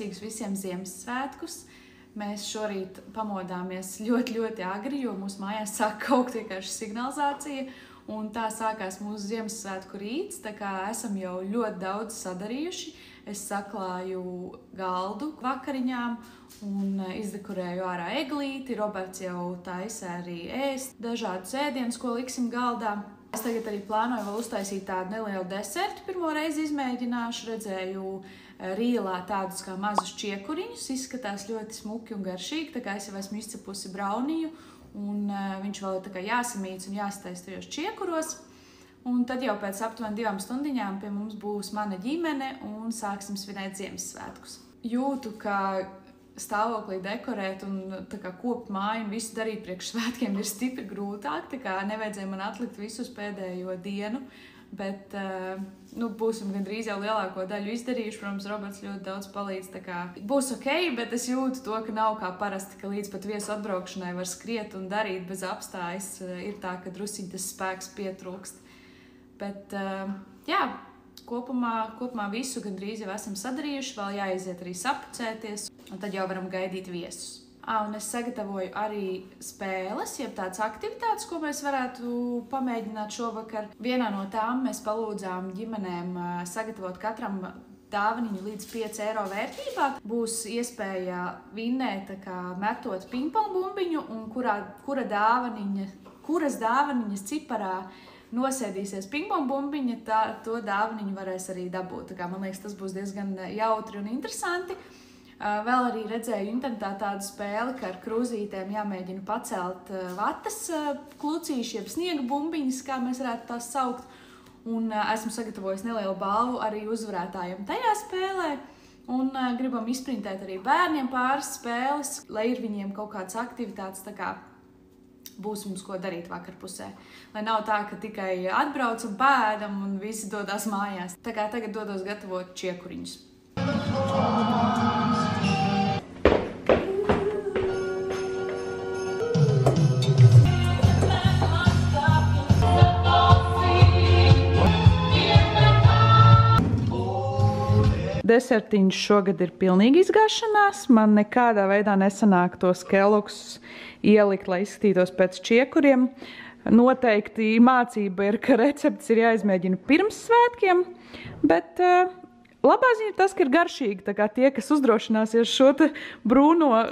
laimīgus visiem Ziemassvētkus. Mēs šorīt pamodāmies ļoti agri, jo mūsu mājās sāk kaukt vienkārši signalizācija. Un tā sākās mūsu Ziemassvētku rīts, tā kā esam jau ļoti daudz sadarījuši. Es saklāju galdu vakariņām un izdekorēju ārā eglīti. Roberts jau taisa arī ēst dažādus ēdienus, ko liksim galdā. Es tagad arī plānoju vēl uztaisīt tādu nelielu desertu. Pirmo reizi izmēģināšu, redzēju rīlā tādus kā mazus čiekuriņus. Izskatās ļoti smuki un garšīgi, tā kā es jau esmu izcepusi brauniju. Un viņš vēl ir tā kā jāsamīc un jāstais tajos čiekuros. Un tad jau pēc aptuveni 2 stundiņām pie mums būs mana ģimene un sāksim svinēt Ziemassvētkus. Jūtu, ka stāvoklī dekorēt un tā kā kopt māju un visu darīt priekš svētkiem ir stipri grūtāk, tā kā nevajadzēja man atlikt visus pēdējo dienu, bet būsim gandrīz jau lielāko daļu izdarījuši. Protams, Roberts ļoti daudz palīdz, tā kā būs ok, bet es jūtu to, ka nav kā parasti, ka līdz pat viesu atbraukšanai var skriet un darīt bez apstājas. Ir tā, ka drusiņ tas spēks pietrūkst. Bet, jā, kopumā visu gandrīz jau esam sadarījuši, vēl jāiziet arī sapucēties, un tad jau varam gaidīt viesus. Un es sagatavoju arī spēles, jeb tādas aktivitātes, ko mēs varētu pamēģināt šovakar. Vienā no tām mēs palūdzām ģimenēm sagatavot katram dāvaniņu līdz 5 eiro vērtībā. Būs iespēja vinnēt, tā kā metot pingpong bumbiņu, un kuras dāvaniņas ciparā nosēdīsies pingpong bumbiņa, to dāvaniņu varēs arī dabūt. Tā kā, man liekas, tas būs diezgan jautri un interesanti. Vēl arī redzēju internetā tādu spēli, ka ar krūzītēm jāmēģina pacelt vatas klucīši, jeb sniega bumbiņas, kā mēs varētu tās saukt. Un esmu sagatavojis nelielu balvu arī uzvarētājiem tajā spēlē. Un gribam izprintēt arī bērniem pāris spēles, lai ir viņiem kaut kādas aktivitātes, tā kā būs mums ko darīt vakarpusē. Lai nav tā, ka tikai atbraucam, pēdam un visi dodās mājās. Tā kā tagad dodos gatavot čiekuriņus. Desertiņš šogad ir pilnīgi izgāšanās. Man nekādā veidā nesanāk tos keloksus ielikt, lai izskatītos pēc čiekuriem. Noteikti mācība ir, ka recepts ir jāizmēģina pirms svētkiem, bet labā ziņa ir tas, ka ir garšīgi. Tā kā tie, kas uzdrošināsies šo te brūno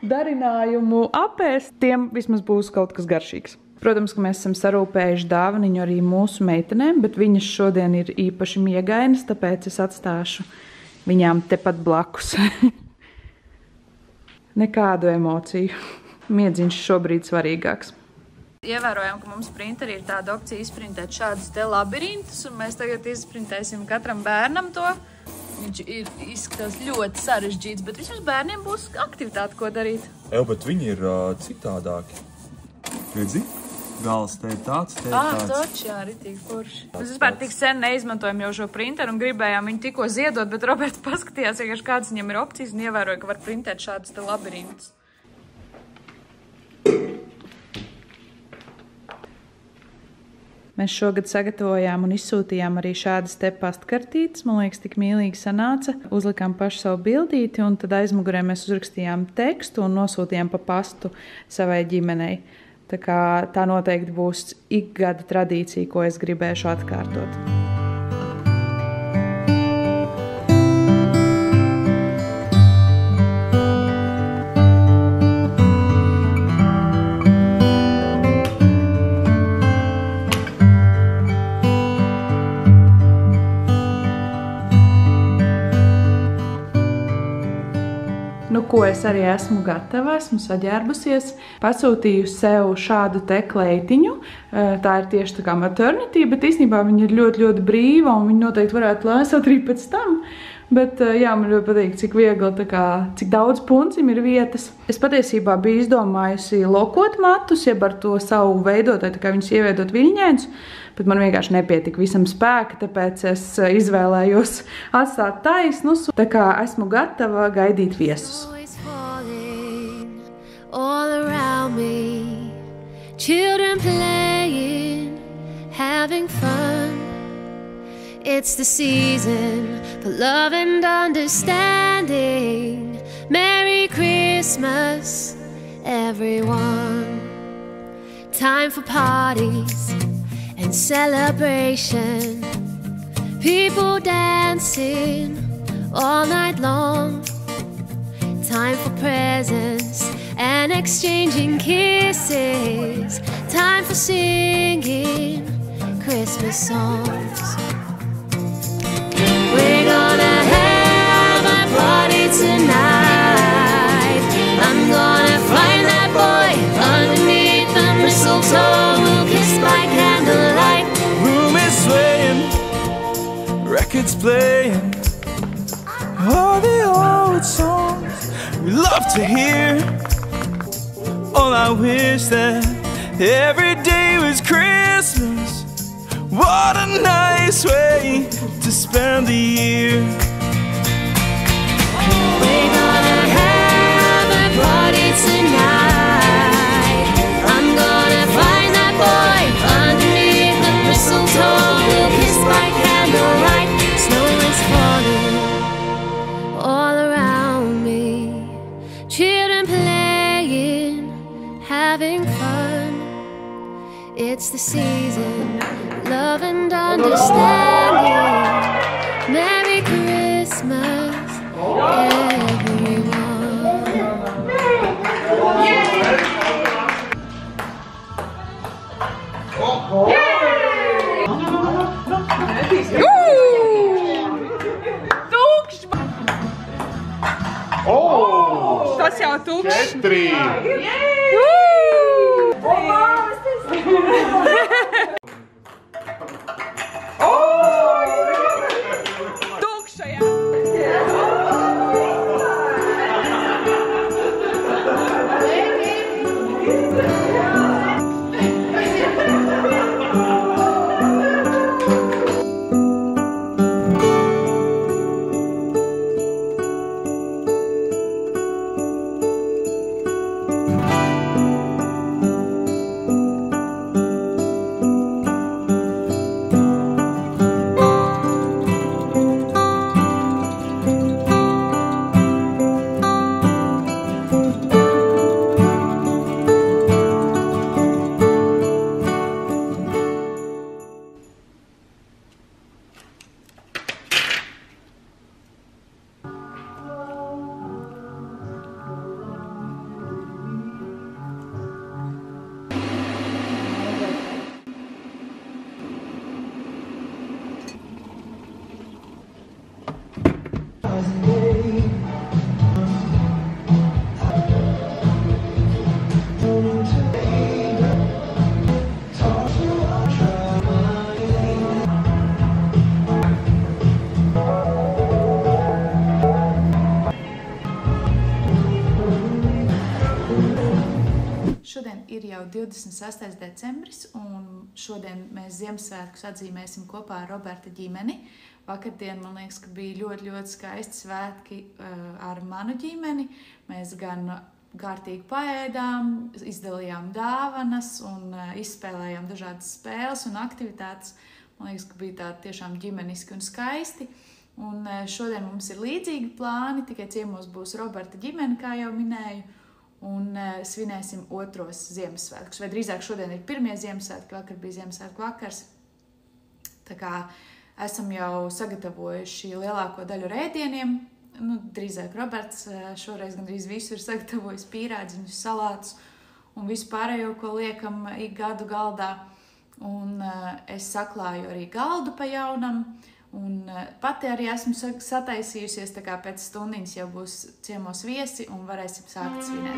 darinājumu apēst, tiem vismaz būs kaut kas garšīgs. Protams, ka mēs esam sarūpējuši dāvaniņu arī mūsu meitenēm, bet viņas šodien ir īpaši miegainas, tāpēc es atstāšu viņām tepat blakus. Nekādu emociju. Miedziņš šobrīd svarīgāks. Ievērojam, ka mums printerī ir tāda opcija izprintēt šādus te labirintus, un mēs tagad izprintēsim katram bērnam to. Viņš izskatās ļoti sarežģīts, bet vismaz bērniem būs aktivitāte, ko darīt. Bet viņi ir citādāki. Redzi? Gals te ir tāds, te ir tāds. Toči, jā, ritīgi forši. Mēs vispār tik sen neizmantojam jau šo printeru un gribējām viņu tikko ziedot, bet Roberts paskatījās, kādas viņam ir opcijas un ievēroja, ka var printēt šādus te labirintus. Mēs šogad sagatavojām un izsūtījām arī šādas te pastkartītes. Man liekas, tik mīlīgi sanāca. Uzlikām pašu savu bildīti un tad aizmugurē mēs uzrakstījām tekstu un nosūtījām pa pastu savai ģimenei. Tā kā tā noteikti būs ikgada tradīcija, ko es gribēšu atkārtot. Ko es arī esmu gatava, esmu saģērbusies, pasūtīju sev šādu te kleitiņu. Tā ir tieši tā kā maternity, bet īstenībā viņa ir ļoti brīva un viņa noteikti varētu lēsāt arī pēc tam. Bet jā, man ļoti patīk, cik viegli, tā kā, cik daudz puncim ir vietas. Es patiesībā biju izdomājusi lokot matus, jeb ar to savu veidotāju, tā kā viņus ieveidot viļņēnus, bet man vienkārši nepietika visam spēka, tāpēc es izvēlējos atstāt taisnus. Tā kā esmu gatava gaidīt viesus. All around me, children playing, having fun. It's the season for love and understanding. Merry Christmas, everyone. Time for parties and celebration. People dancing all night long. Time for presents and exchanging kisses. Time for singing Christmas songs. We're gonna have a party tonight. I'm gonna find that boy underneath the mistletoe. We'll kiss by candlelight. Room is swaying, records playing, all the old songs we love to hear. Oh, I wish that every day was Christmas. What a nice way to spend the year. We're gonna have a party tonight. I'm gonna find that boy underneath the mistletoe. We'll kiss by candlelight. Snow is falling all around me. Children playing, having fun. It's the season, love and understanding. Merry Christmas, everyone. Tas jau tukšs. 4. Tukša, jā. Šodien ir jau 26. decembris, un šodien mēs Ziemassvētkus atzīmēsim kopā ar Roberta ģimeni. Vakardien, man liekas, ka bija ļoti, ļoti skaisti svētki ar manu ģimeni. Mēs gan kārtīgi paēdām, izdalījām dāvanas un izspēlējām dažādas spēles un aktivitātes. Man liekas, ka bija tā tiešām ģimeniski un skaisti. Un šodien mums ir līdzīgi plāni, tikai ciemos būs Roberta ģimene, kā jau minēju. Un svinēsim otros Ziemassvētkus. Vai drīzāk šodien ir pirmie Ziemassvētki, vakar bija Ziemassvētku vakars. Tā kā esam jau sagatavojuši lielāko daļu rēdieniem. Nu, drīzāk Roberts šoreiz gandrīz visu ir sagatavojis pīrādziņus, salātus un visu pārējo, ko liekam ik gadu galdā. Un es saklāju arī galdu pa jaunam. Un pati arī esmu sataisījusies, tā kā pēc stundiņas jau būs ciemos viesi un varēsim sākt svinēt.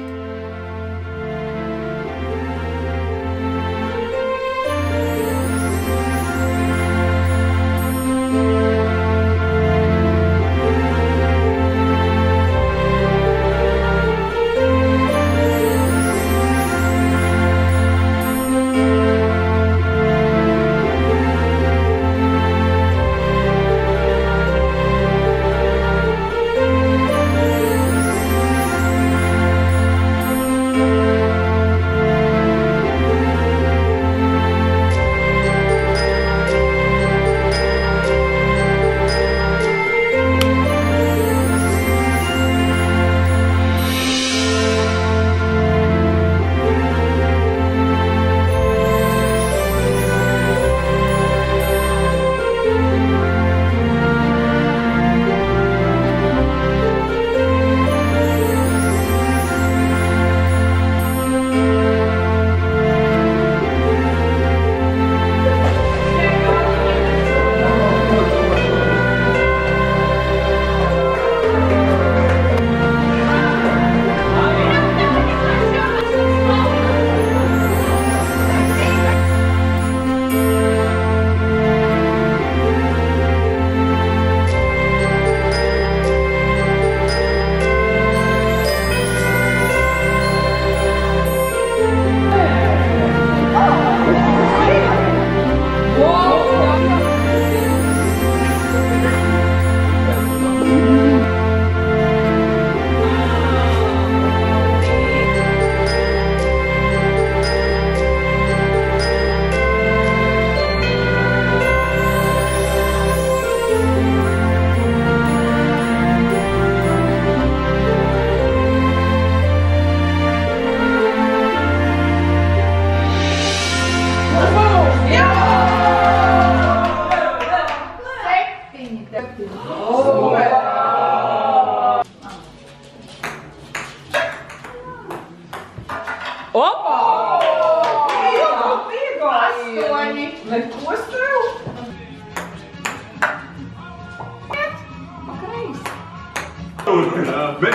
8. Neko sev! Bet,